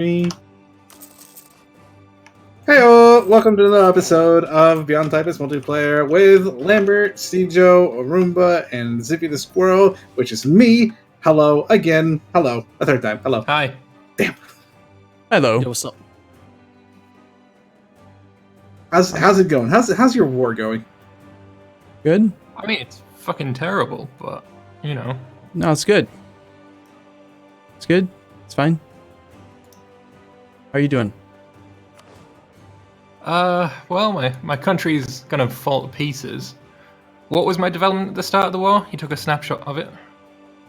Hey, welcome to another episode of Beyond Typus multiplayer with Lambert, Stejo, Arumba, and Zippy the Squirrel, which is me. Hello again. Hello. A third time. Hello. Hi. Damn. Hello. Yo, what's up? How's it going? How's your war going? Good? I mean, it's fucking terrible, but, you know. No, it's good. It's good. It's fine. How are you doing? Well, my country's gonna fall to pieces. What was my development at the start of the war? You took a snapshot of it.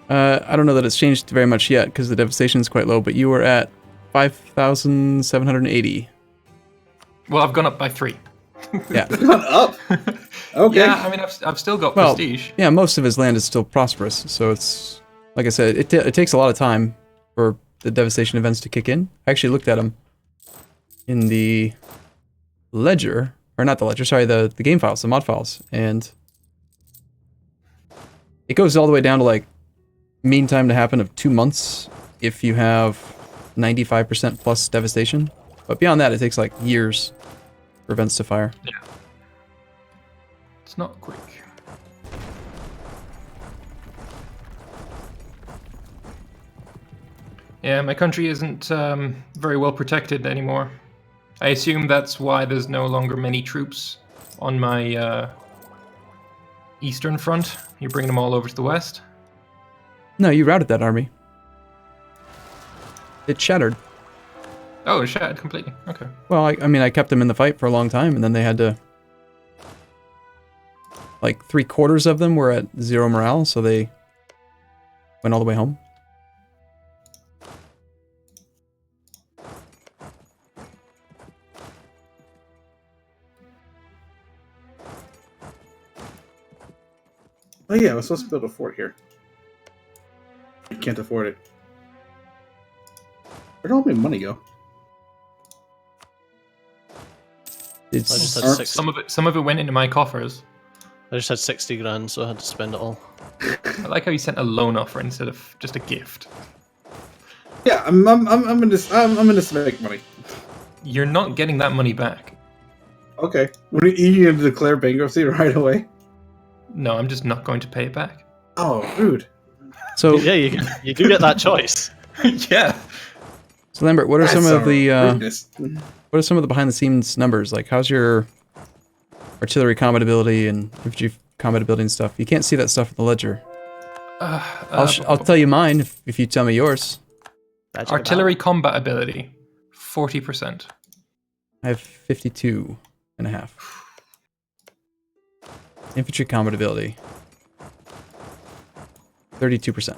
I don't know that it's changed very much yet because the devastation is quite low, but you were at 5,780. Well, I've gone up by 3. Yeah. It's gone up. Okay. Yeah, I mean, I've still got prestige. Yeah, most of his land is still prosperous, so it's, like I said, it takes a lot of time for the devastation events to kick in. I actually looked at them in the ledger, or not the ledger, sorry, the game files, the mod files, and it goes all the way down to like mean time to happen of 2 months if you have 95% plus devastation. But beyond that, it takes like years for events to fire. Yeah. It's not quick. Yeah, my country isn't very well protected anymore. I assume that's why there's no longer many troops on my eastern front. You're bringing them all over to the west? No, you routed that army. It shattered. Oh, it shattered completely. Okay. Well, I mean, I kept them in the fight for a long time, and then they had to... Like, 3/4 of them were at 0 morale, so they went all the way home. Oh yeah, I was supposed to build a fort here. I can't afford it. Where'd all my money go? It's I just had 60. Some of it went into my coffers. I just had 60 grand, so I had to spend it all. I like how you sent a loan offer instead of just a gift. Yeah, I'm in this to make money. You're not getting that money back. Okay. When are you going to declare bankruptcy right away? No, I'm just not going to pay it back. Oh, rude. So, Yeah, you do get that choice. Yeah. so Lambert, what are some That's of the rudeness. what are some of the behind-the-scenes numbers? Like, how's your artillery combat ability and infantry combat ability and stuff? You can't see that stuff in the ledger. I'll tell you mine if you tell me yours. Artillery combat ability, 40%. I have 52.5. Infantry combat ability, 32%.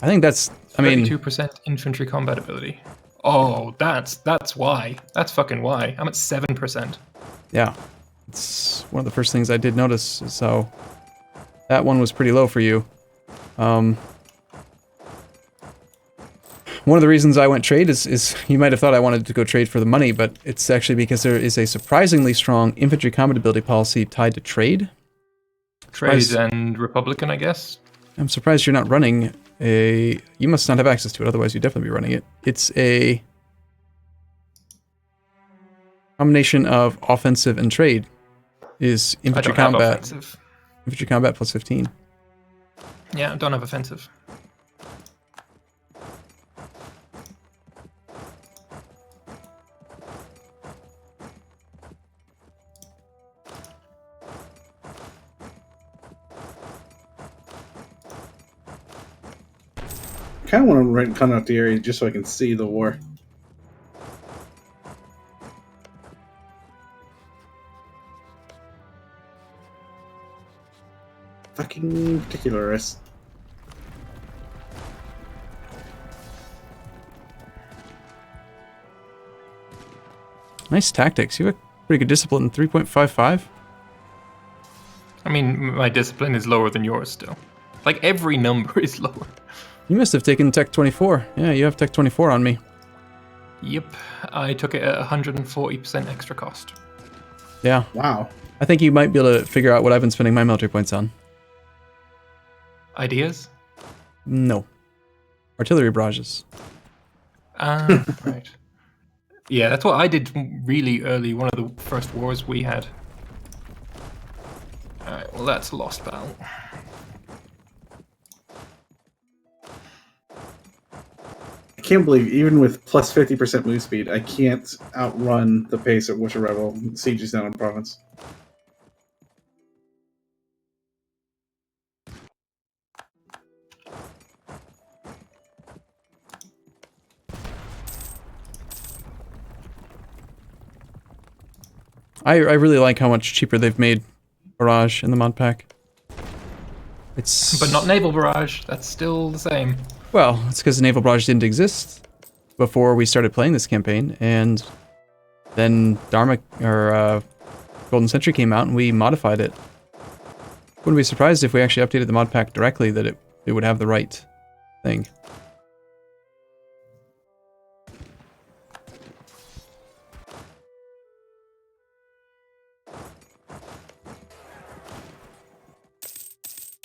I think that's, I mean... 32% infantry combat ability. Oh, that's why. That's fucking why. I'm at 7%. Yeah. It's one of the first things I did notice, so that one was pretty low for you. One of the reasons I went trade is you might have thought I wanted to go trade for the money, but it's actually because there is a surprisingly strong infantry combat ability policy tied to trade. Trade and Republican, I guess. I'm surprised you're not running a... You must not have access to it, otherwise you'd definitely be running it. It's a combination of offensive and trade. Is infantry I don't have combat... offensive. Infantry combat plus 15. Yeah, I don't have offensive. I kind of want to come out the area just so I can see the war. Fucking ridiculous. Nice tactics. You have pretty good discipline. 3.55. I mean, my discipline is lower than yours still. Like, every number is lower. You must have taken Tech 24. Yeah, you have Tech 24 on me. Yep, I took it at 140% extra cost. Yeah. Wow. I think you might be able to figure out what I've been spending my military points on. Ideas? No. Artillery barrages. Ah, right. Yeah, that's what I did really early. One of the first wars we had. Alright, well that's a lost battle. I can't believe, even with plus 50% move speed, I can't outrun the pace at which a rebel sieges down a province. I really like how much cheaper they've made Barrage in the mod pack. It's But not Naval Barrage, that's still the same. Well, it's because Naval Barrage didn't exist before we started playing this campaign, and then Dharma, or Golden Century came out and we modified it. Wouldn't be surprised if we actually updated the mod pack directly that it would have the right thing.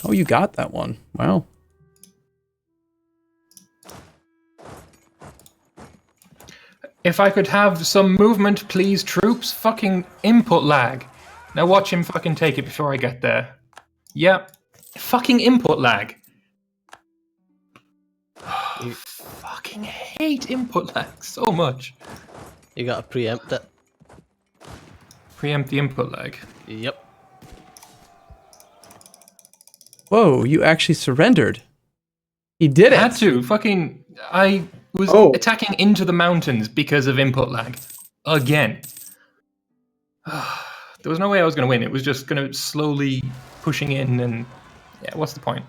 Oh, you got that one. Wow. If I could have some movement, please, troops. Fucking input lag. Now watch him fucking take it before I get there. Yep. Fucking input lag. Fucking hate input lag so much. You gotta preempt it. Preempt the input lag. Yep. Whoa, you actually surrendered. He did it. Had to. Fucking. I was attacking into the mountains because of input lag. Again. There was no way I was going to win. It was just going to slowly pushing in and... Yeah, what's the point?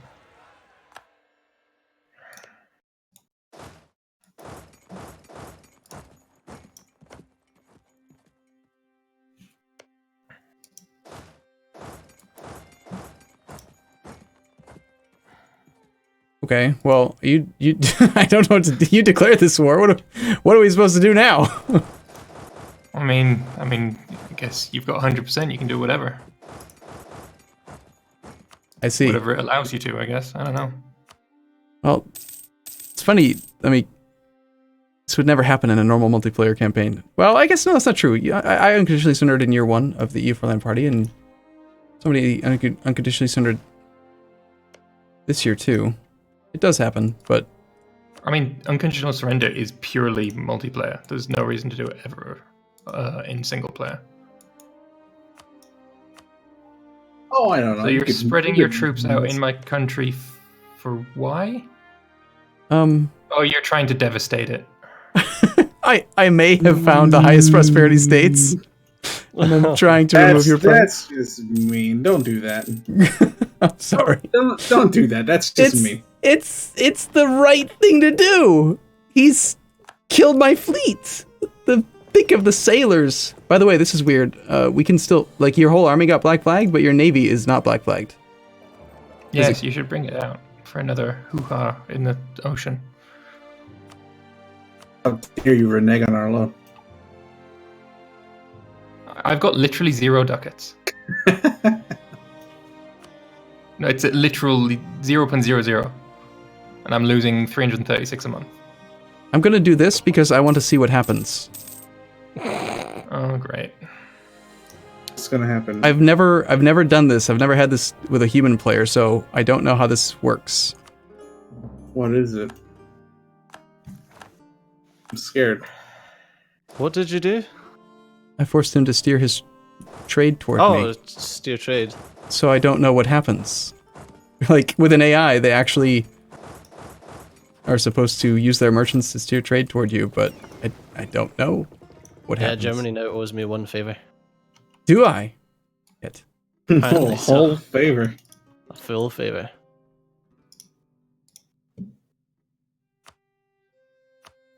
Okay, well, you I don't know what to do. You declared this war. What are we supposed to do now? I mean, I guess you've got 100%. You can do whatever. I see. Whatever it allows you to, I guess. I don't know. Well, it's funny. I mean, this would never happen in a normal multiplayer campaign. Well, I guess no, that's not true. I unconditionally surrendered in year 1 of the EU4 land party, and somebody unconditionally surrendered this year too. It does happen, but... I mean, unconditional surrender is purely multiplayer. There's no reason to do it ever in single player. Oh, I don't know. So you're spreading your troops out in my country for why? Oh, you're trying to devastate it. I may have found the highest prosperity states. And I'm trying to remove your point. That's just mean. Don't do that. I'm sorry. Don't do that. That's just mean. It's the right thing to do. He's killed my fleet. Think of the sailors. By the way, this is weird. We can still, like, your whole army got black flagged, but your navy is not black flagged. Yes, you should bring it out for another hoo-ha in the ocean. How dare you renege on our loan? I've got literally 0 ducats. No, it's at literally 0.00. And I'm losing 336 a month. I'm gonna do this because I want to see what happens. Oh, great. What's gonna happen? I've never done this. I've never had this with a human player, so I don't know how this works. What is it? I'm scared. What did you do? I forced him to steer his trade toward me. Oh, steer trade. So I don't know what happens. Like, with an AI, they actually are supposed to use their merchants to steer trade toward you, but I don't know what happens. Yeah, Germany now owes me 1 favor. Do I? Yet. A whole favor. A full favor.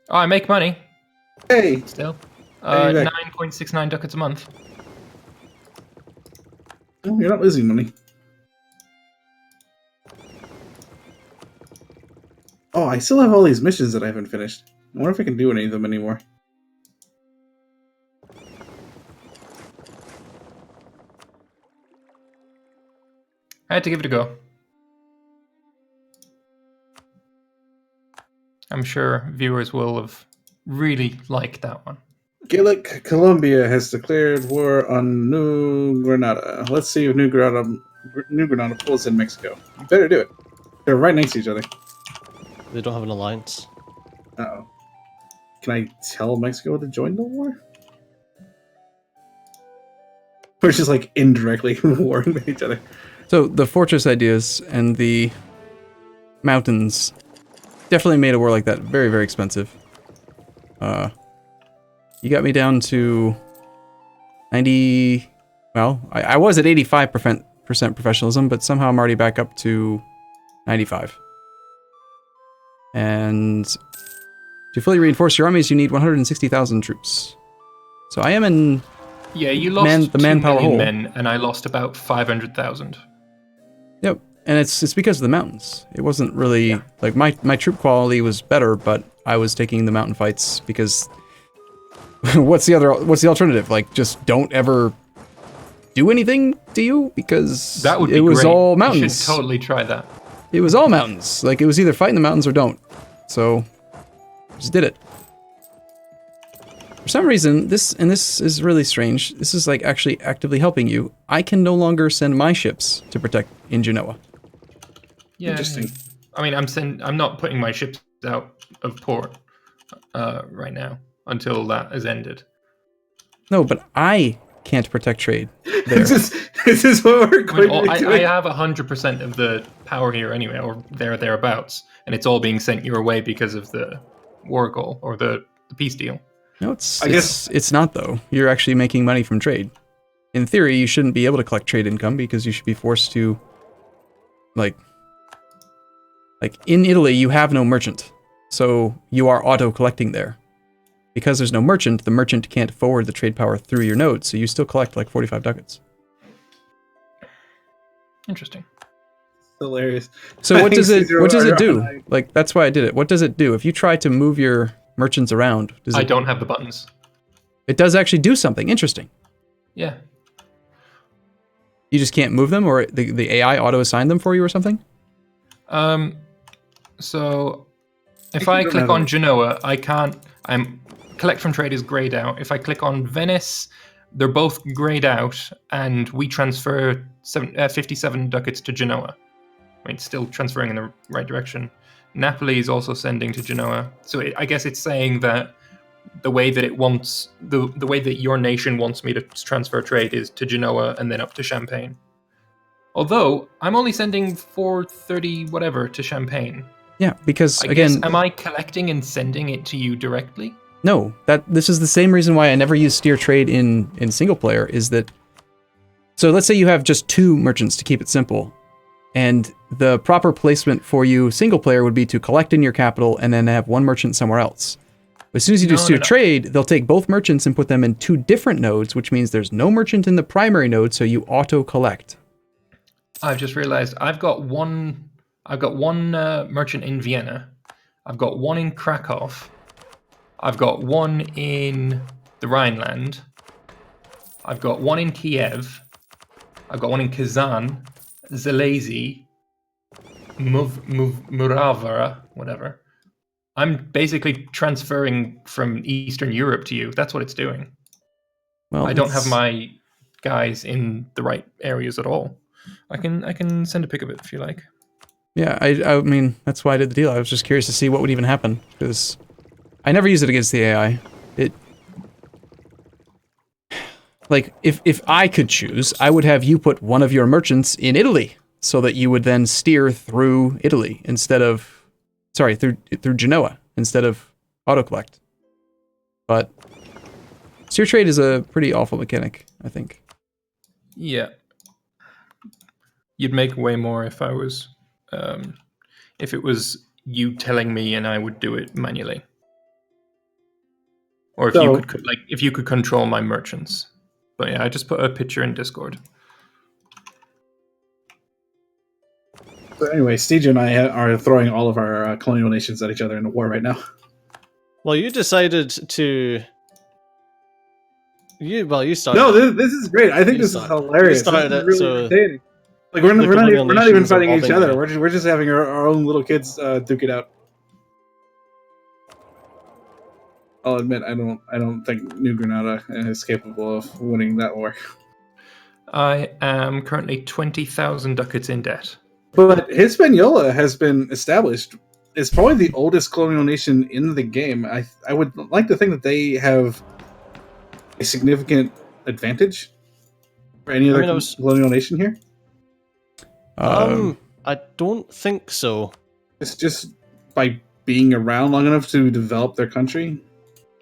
Oh, I make money. Hey! Still. Hey, 9.69 ducats a month. Oh, you're not losing money. Oh, I still have all these missions that I haven't finished. I wonder if I can do any of them anymore. I had to give it a go. I'm sure viewers will have really liked that one. Gaelic Colombia has declared war on New Granada. Let's see if New Granada pulls in Mexico. You better do it. They're right next to each other. They don't have an alliance. Uh-oh. Can I tell Mexico to join the war? We're just like indirectly warring with each other. So the fortress ideas and the mountains definitely made a war like that very, very expensive. You got me down to 90... Well, I was at 85% professionalism, but somehow I'm already back up to 95. And to fully reinforce your armies, you need 160,000 troops. So I am in... Yeah, you lost the manpower 2 million hole. men, and I lost about 500,000. Yep, and it's because of the mountains. It wasn't really... Like, my troop quality was better, but I was taking the mountain fights because... what's the alternative? Like, just don't ever do anything to you? Because That would be it was great. all You mountains. should totally try that. It was all mountains. Like, it was either fight in the mountains or don't. So, just did it. For some reason, this is really strange. This is like actually actively helping you. I can no longer send my ships to protect in Genoa. Yeah. Interesting. I mean, I'm not putting my ships out of port right now until that has ended. No, but I can't protect trade there. This is what we're going to be I doing. have 100% of the power here anyway, or thereabouts, and it's all being sent your way because of the war goal or the peace deal. No, I guess- it's not though. You're actually making money from trade. In theory, you shouldn't be able to collect trade income because you should be forced to, like in Italy, you have no merchant, so you are auto collecting there. Because there's no merchant, the merchant can't forward the trade power through your node, so you still collect like 45 ducats. Interesting. Hilarious. So what does it Zero, do? Like, that's why I did it. What does it do? If you try to move your merchants around, does I it, don't have the buttons. it does actually do something interesting. Yeah. You just can't move them, or the AI auto-assign them for you or something? So if I I think click another- on Genoa, I can't. Collect from trade is grayed out. If I click on Venice, they're both grayed out, and we transfer 57 ducats to Genoa. I mean, it's still transferring in the right direction. Napoli is also sending to Genoa. So I guess it's saying that the way that it wants, the way that your nation wants me to transfer trade is to Genoa and then up to Champagne. Although I'm only sending 430 whatever to Champagne. Yeah, because I again, guess, am I collecting and sending it to you directly? no. This is the same reason why I never use steer trade in single player. Is that so? Let's say you have just 2 merchants to keep it simple, and the proper placement for you single player would be to collect in your capital and then have 1 merchant somewhere else. But as soon as you do steer trade, they'll take both merchants and put them in 2 different nodes, which means there's no merchant in the primary node, so you auto collect. I've just realized I've got one merchant in Vienna. I've got 1 in Krakow. I've got 1 in the Rhineland. I've got 1 in Kiev. I've got 1 in Kazan, Zalezy, Muravara, whatever. I'm basically transferring from Eastern Europe to you. That's what it's doing. Well, I don't have my guys in the right areas at all. I can send a pic of it if you like. Yeah, I mean, that's why I did the deal. I was just curious to see what would even happen, because I never use it against the AI. Like, if I could choose, I would have you put one of your merchants in Italy, so that you would then steer through Italy instead of, sorry, through Genoa instead of auto-collect. But steer trade is a pretty awful mechanic, I think. Yeah. You'd make way more if I was, if it was you telling me and I would do it manually. Or if you could control my merchants. But yeah, I just put a picture in Discord. So anyway, Steve and I are throwing all of our colonial nations at each other in a war right now. Well, you decided to. You started. No, this is great. I think You this is started. hilarious. You started This is it, really so entertaining. Like we're the not colonial even nations are fighting each bobbing other. away. We're just having our own little kids duke it out. I'll admit I don't think New Granada is capable of winning that war. I am currently 20,000 ducats in debt. But Hispaniola has been established. It's probably the oldest colonial nation in the game. I would like to think that they have a significant advantage for any other colonial nation here. I don't think so. It's just by being around long enough to develop their country.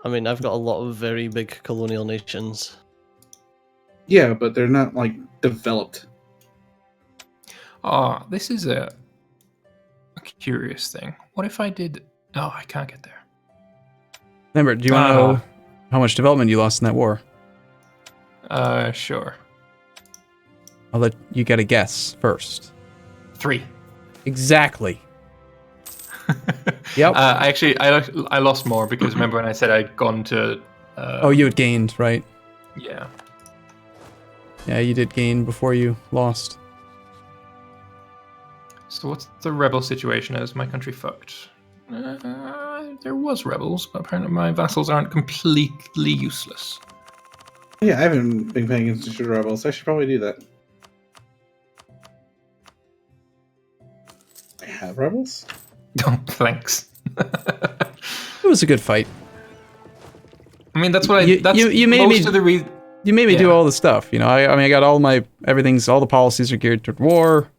I mean, I've got a lot of very big colonial nations. Yeah, but they're not like developed. Ah, this is a curious thing. What if I did? Oh, I can't get there. Lambert, do you want to know how much development you lost in that war? Sure. I'll let you get a guess first. 3. Exactly. Yep. Actually, I lost more because remember when I said I'd gone to. Oh, you had gained, right? Yeah. Yeah, you did gain before you lost. So what's the rebel situation? Is my country fucked? There was rebels, but apparently my vassals aren't completely useless. Yeah, I haven't been paying attention to rebels. I should probably do that. I have rebels? Oh, thanks. It was a good fight. I mean, that's what I. You made most me. of the reason. You made me do all the stuff. You know, I mean, I got all my all the policies are geared toward war.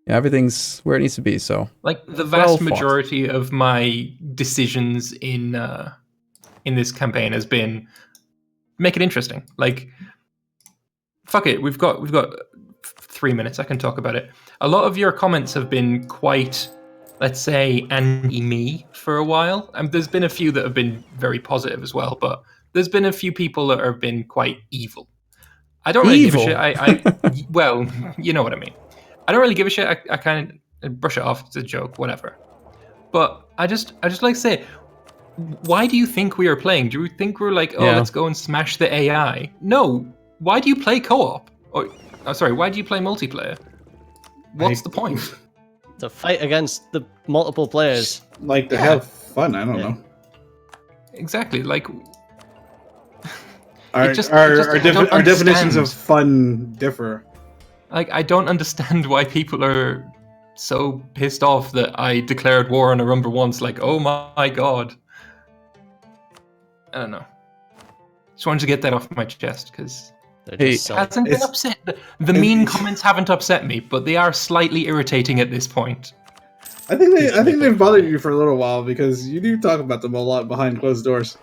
Yeah, everything's where it needs to be. So, like the vast majority of my decisions in this campaign has been make it interesting. Like, fuck it, we've got 3 minutes. I can talk about it. A lot of your comments have been quite, let's say, anti-me for a while. And there's been a few that have been very positive as well, but there's been a few people that have been quite evil. I don't really give a shit. I well, you know what I mean. I don't really give a shit. I kind of brush it off. It's a joke, whatever. But I just like to say, why do you think we are playing? Do you think we're like, let's go and smash the AI? No. Why do you play co-op? Or, why do you play multiplayer? What's the point? To fight against the multiple players. Like to have fun. I don't know. Exactly. Like our definitions of fun differ. Like, I don't understand why people are so pissed off that I declared war on Arumba once. Like, oh my god. I don't know. Just wanted to get that off my chest, because it hasn't been upset. The mean comments haven't upset me, but they are slightly irritating at this point. I think they've bothered you for a little while, because you do talk about them a lot behind closed doors.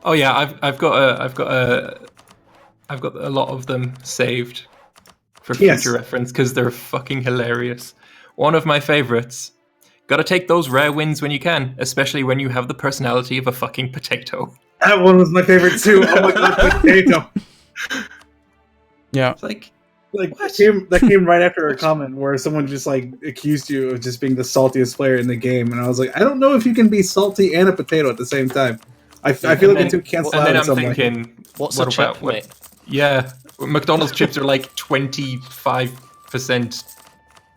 Oh yeah, I've got a lot of them saved for future reference, because they're fucking hilarious. One of my favorites. Gotta take those rare wins when you can, especially when you have the personality of a fucking potato. That one was my favorite too. Oh my god, potato. Yeah. It's like that came right after a comment where someone just like accused you of just being the saltiest player in the game, and I was like, I don't know if you can be salty and a potato at the same time. I feel like the two cancel out. And then in I'm some thinking, way. What's a chip, mate? Yeah, McDonald's chips are like 25%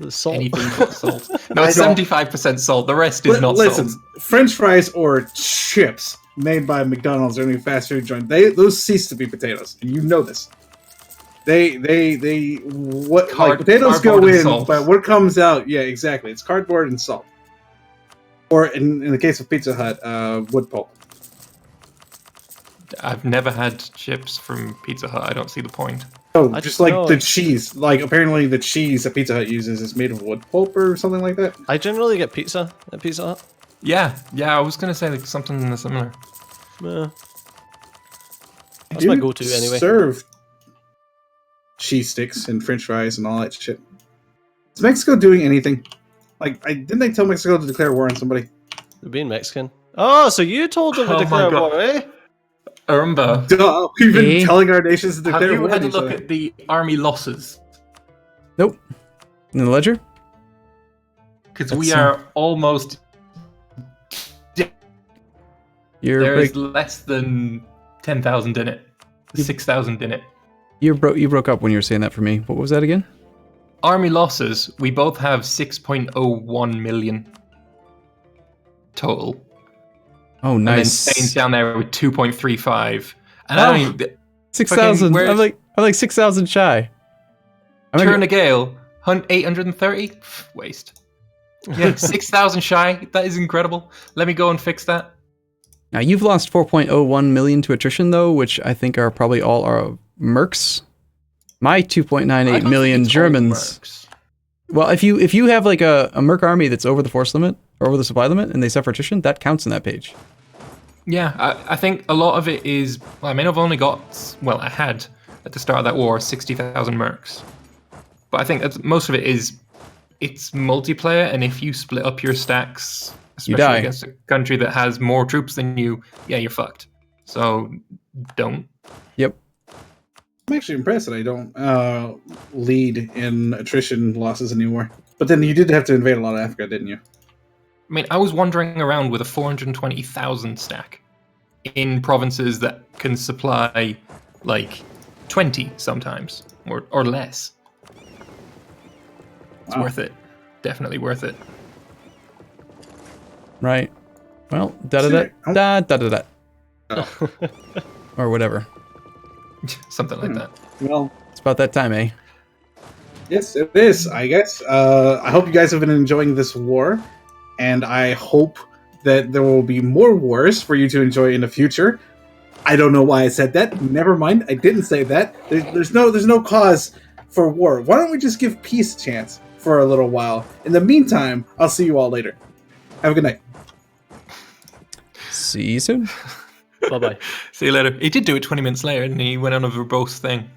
salt. Anything but salt. No, 75% salt. The rest is not listen, salt. French fries or chips made by McDonald's or any fast food joint, those cease to be potatoes, and you know this. Potatoes go in, salt. But what comes out? Yeah, exactly. It's cardboard and salt. Or in the case of Pizza Hut, wood pulp. I've never had chips from Pizza Hut. I don't see the point. Oh, the cheese. Like, apparently the cheese that Pizza Hut uses is made of wood pulp or something like that. I generally get pizza at Pizza Hut. Yeah, I was going to say like something similar. That's my go-to anyway. Serve cheese sticks and French fries and all that shit. Is Mexico doing anything? Like, didn't they tell Mexico to declare war on somebody? They're being Mexican. Oh, so you told them to declare war, eh? Arumba. Duh, we've been telling our nations to declare war. Have you had a look at the army losses? Nope. In the ledger? Because we are almost... There is less than 10,000 in it. 6,000 in it. You broke up when you were saying that for me. What was that again? Army losses, we both have 6.01 million total. Oh, And then nice. Spain's down there with 2.35. And I don't even... 6,000. where's- I'm like 6,000 shy. Turn a gale, 830? Waste. Yeah, 6,000 shy. That is incredible. Let me go and fix that. Now, you've lost 4.01 million to attrition, though, which I think are probably all our mercs. My I 2.98 don't million think it's all Germans. mercs. Well, if you have like a merc army that's over the force limit or over the supply limit and they suffer attrition, that counts in that page. Yeah, I think a lot of it is... Well, I mean, I've only got... Well, I had, at the start of that war, 60,000 mercs. But I think most of it is... It's multiplayer, and if you split up your stacks, You especially die. against a country that has more troops than you, yeah, you're fucked. So, don't. Yep. I'm actually impressed that I don't lead in attrition losses anymore. But then you did have to invade a lot of Africa, didn't you? I mean, I was wandering around with a 420,000 stack in provinces that can supply, like, 20 sometimes, or less. It's Wow. worth it. Definitely worth it. Right. Well, da-da-da. Oh. Or whatever. Something like that. Well, It's about that time, eh? yes, it is, I guess. I hope you guys have been enjoying this war, and I hope that there will be more wars for you to enjoy in the future. I don't know why I said that. Never mind, I didn't say that. There's no cause for war. Why don't we just give peace a chance for a little while? In the meantime, I'll see you all later. Have a good night. See you soon. Bye-bye. See you later. He did do it 20 minutes later, and he went on a verbose thing.